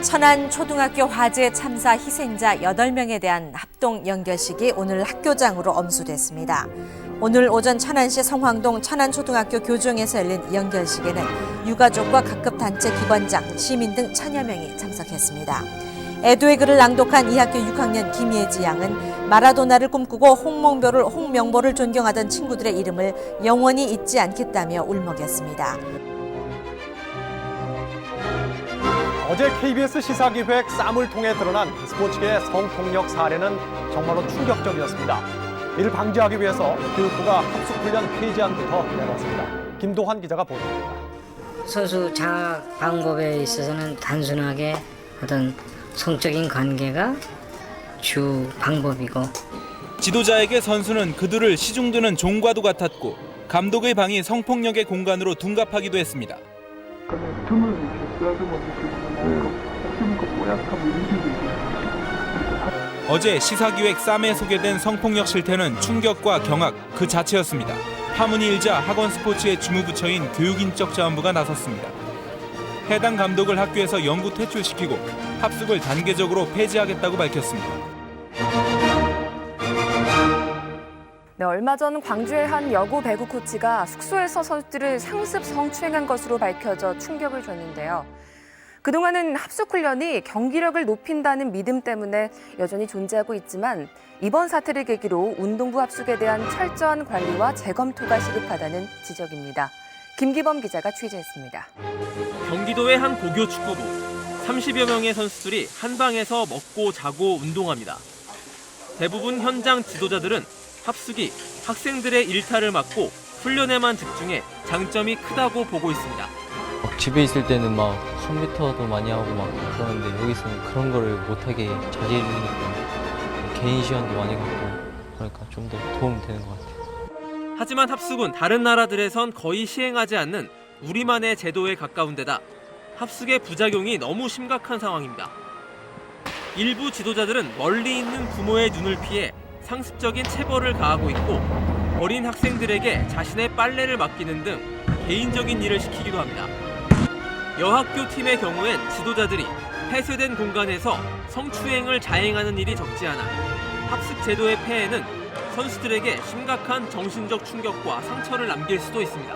천안초등학교 화재 참사 희생자 8명에 대한 합동 연결식이 오늘 학교장으로 엄수됐습니다. 오늘 오전 천안시 성황동 천안초등학교 교정에서 열린 연결식에는 유가족과 각급 단체 기관장, 시민 등 1000여 명이 참석했습니다. 애도의 글을 낭독한 이 학교 6학년 김예지 양은 마라도나를 꿈꾸고 홍명보를 존경하던 친구들의 이름을 영원히 잊지 않겠다며 울먹였습니다. 어제 KBS 시사기획 쌈을 통해 드러난 스포츠계 성폭력 사례는 정말로 충격적이었습니다. 이를 방지하기 위해서 교육부가 합숙훈련 폐지안부터 내놨습니다. 김도환 기자가 보도합니다. 선수 장악 방법에 있어서는 단순하게 어떤 성적인 관계가 주 방법이고, 지도자에게 선수는 그들을 시중드는 종과도 같았고 감독의 방이 성폭력의 공간으로 둔갑하기도 했습니다. 어제 시사기획 쌈에 소개된 성폭력 실태는 충격과 경악 그 자체였습니다. 파문이 일자 학원 스포츠의 주무부처인 교육인적자원부가 나섰습니다. 해당 감독을 학교에서 영구 퇴출시키고 합숙을 단계적으로 폐지하겠다고 밝혔습니다. 네, 얼마 전 광주의 한 여고 배구 코치가 숙소에서 선수들을 상습 성추행한 것으로 밝혀져 충격을 줬는데요. 그동안은 합숙훈련이 경기력을 높인다는 믿음 때문에 여전히 존재하고 있지만 이번 사태를 계기로 운동부 합숙에 대한 철저한 관리와 재검토가 시급하다는 지적입니다. 김기범 기자가 취재했습니다. 경기도의 한 고교 축구부. 30여 명의 선수들이 한 방에서 먹고 자고 운동합니다. 대부분 현장 지도자들은 합숙이 학생들의 일탈을 막고 훈련에만 집중해 장점이 크다고 보고 있습니다. 집에 있을 때는 막 컴퓨터도 많이 하고 막 그러는데 여기서는 그런 거를 못하게 자제해 주니까 개인 시간도 많이 갖고 그러니까 좀 더 도움이 되는 것 같아요. 하지만 합숙은 다른 나라들에선 거의 시행하지 않는 우리만의 제도에 가까운 데다 합숙의 부작용이 너무 심각한 상황입니다. 일부 지도자들은 멀리 있는 부모의 눈을 피해 상습적인 체벌을 가하고 있고 어린 학생들에게 자신의 빨래를 맡기는 등 개인적인 일을 시키기도 합니다. 여학교 팀의 경우엔 지도자들이 폐쇄된 공간에서 성추행을 자행하는 일이 적지 않아 합숙 제도의 폐해는 선수들에게 심각한 정신적 충격과 상처를 남길 수도 있습니다.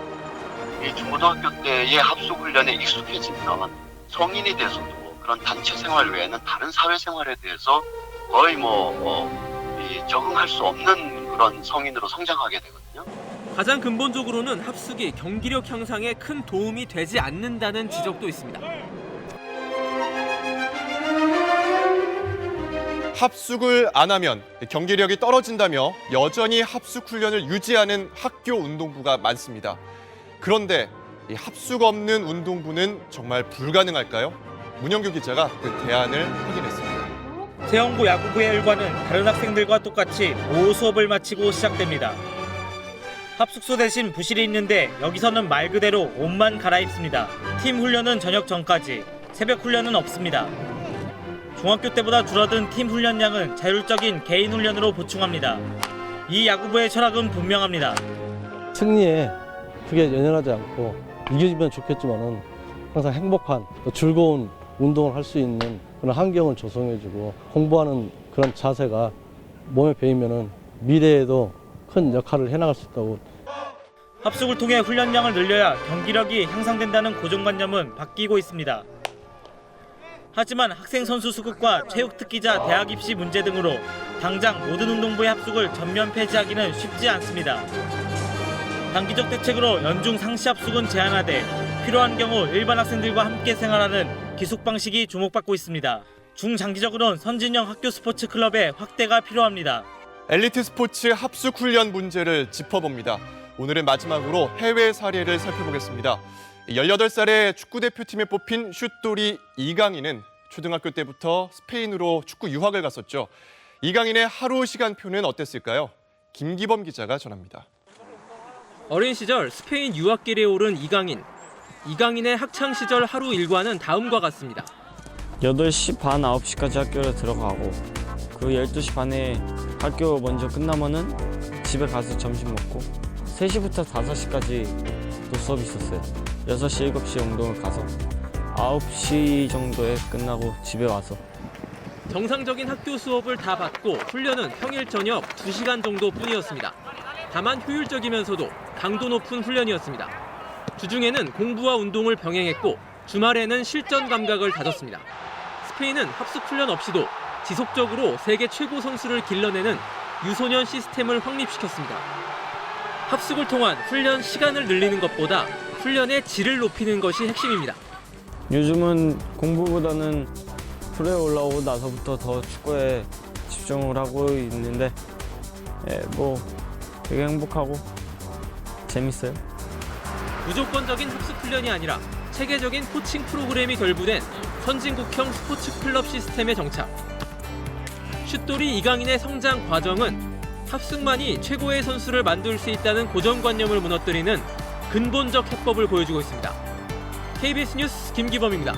이 중고등학교 때의 합숙 훈련에 익숙해지면 성인이 돼서도 그런 단체 생활 외에는 다른 사회 생활에 대해서 거의 적응할 수 없는 그런 성인으로 성장하게 되거든요. 가장 근본적으로는 합숙이 경기력 향상에 큰 도움이 되지 않는다는 지적도 있습니다. 합숙을 안 하면 경기력이 떨어진다며 여전히 합숙 훈련을 유지하는 학교 운동부가 많습니다. 그런데 이 합숙 없는 운동부는 정말 불가능할까요? 문영규 기자가 그 대안을 확인했습니다. 세영고 야구부의 일과는 다른 학생들과 똑같이 오후 수업을 마치고 시작됩니다. 합숙소 대신 부실이 있는데 여기서는 말 그대로 옷만 갈아입습니다. 팀 훈련은 저녁 전까지, 새벽 훈련은 없습니다. 중학교 때보다 줄어든 팀 훈련량은 자율적인 개인 훈련으로 보충합니다. 이 야구부의 철학은 분명합니다. 승리에 크게 연연하지 않고 이겨지면 좋겠지만은 항상 행복한 즐거운 운동을 할 수 있는 그런 환경을 조성해주고 공부하는 그런 자세가 몸에 배이면은 미래에도 큰 역할을 해나갈 수 있다고. 합숙을 통해 훈련량을 늘려야 경기력이 향상된다는 고정관념은 바뀌고 있습니다. 하지만 학생 선수 수급과 체육 특기자 대학 입시 문제 등으로 당장 모든 운동부의 합숙을 전면 폐지하기는 쉽지 않습니다. 단기적 대책으로 연중 상시 합숙은 제한하되 필요한 경우 일반 학생들과 함께 생활하는 기숙 방식이 주목받고 있습니다. 중장기적으로는 선진형 학교 스포츠 클럽의 확대가 필요합니다. 엘리트 스포츠 합숙 훈련 문제를 짚어봅니다. 오늘은 마지막으로 해외 사례를 살펴보겠습니다. 18살의 축구대표팀에 뽑힌 슛돌이 이강인은 초등학교 때부터 스페인으로 축구 유학을 갔었죠. 이강인의 하루 시간표는 어땠을까요? 김기범 기자가 전합니다. 어린 시절 스페인 유학길에 오른 이강인. 이강인의 학창시절 하루 일과는 다음과 같습니다. 8시 반, 9시까지 학교를 들어가고 그 12시 반에 학교 먼저 끝나면은 집에 가서 점심 먹고 3시부터 5시까지 또 수업이 있었어요. 6시, 7시에 운동을 가서 9시 정도에 끝나고 집에 와서 정상적인 학교 수업을 다 받고 훈련은 평일 저녁 2시간 정도뿐이었습니다. 다만 효율적이면서도 강도 높은 훈련이었습니다. 주중에는 공부와 운동을 병행했고 주말에는 실전 감각을 다졌습니다. 스페인은 합숙 훈련 없이도 지속적으로 세계 최고 선수를 길러내는 유소년 시스템을 확립시켰습니다. 합숙을 통한 훈련 시간을 늘리는 것보다 훈련의 질을 높이는 것이 핵심입니다. 요즘은 공부보다는 프로에 올라오고 나서부터 더 축구에 집중을 하고 있는데 뭐 되게 행복하고 재밌어요. 무조건적인 합숙 훈련이 아니라 체계적인 코칭 프로그램이 결부된 선진국형 스포츠 클럽 시스템의 정착. 슛돌이 이강인의 성장 과정은 합숙만이 최고의 선수를 만들 수 있다는 고정관념을 무너뜨리는 근본적 해법을 보여주고 있습니다. KBS 뉴스 김기범입니다.